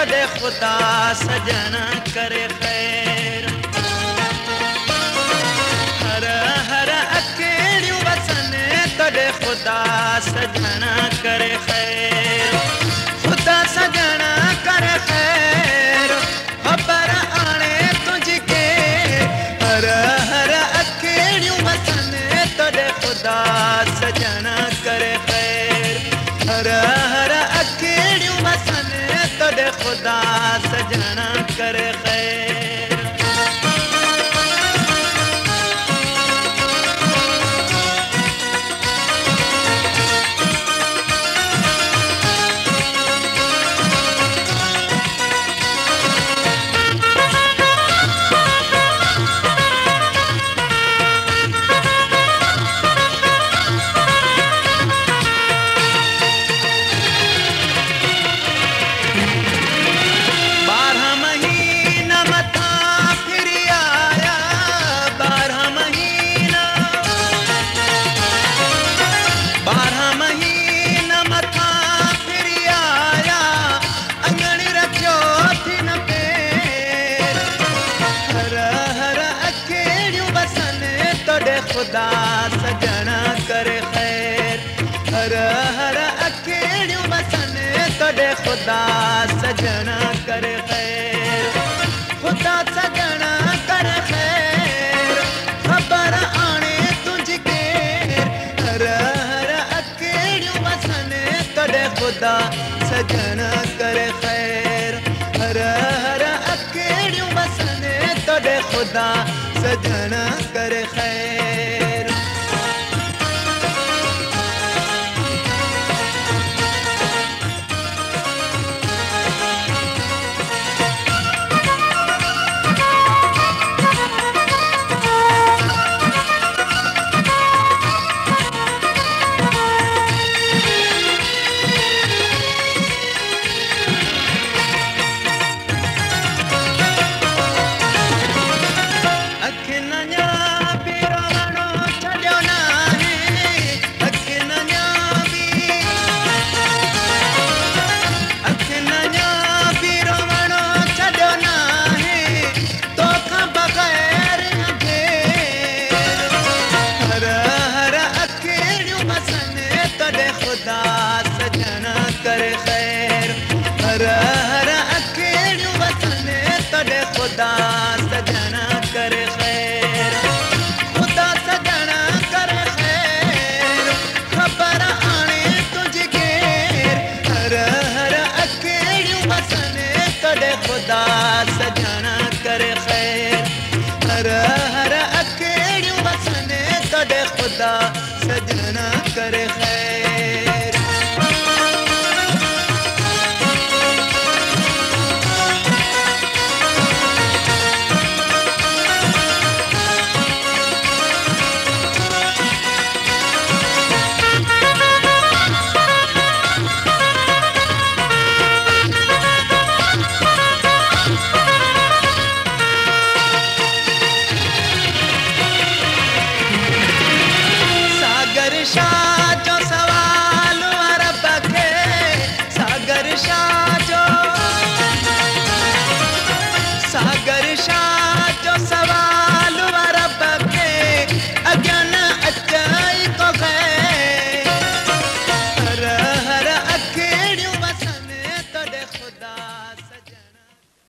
तोड़े खुदा सजना करे खैर। हर हर अकेड़ियों वसने तोड़े खुदा सजना करे खैर। खुदा सजना करे खैर खबर आने तुझके। हर हर अकेड़ियों वसने तोड़े खुदा सजना करे खैर। हर हर अकेड़ियों वसने तोड़े खुदा सजना करे खैर। खुदा सजना करे खैर। हर हर अकेड़ियों वसने तोड़े खुदा सजना करे खैर। खुदा सजना करे खैर खबर आने तुझके। हर हर अकेड़ियों वसने तोड़े खुदा सजना करे खैर। हर हर अकेड़ियों वसने तोड़े खुदा सजना करे खैर।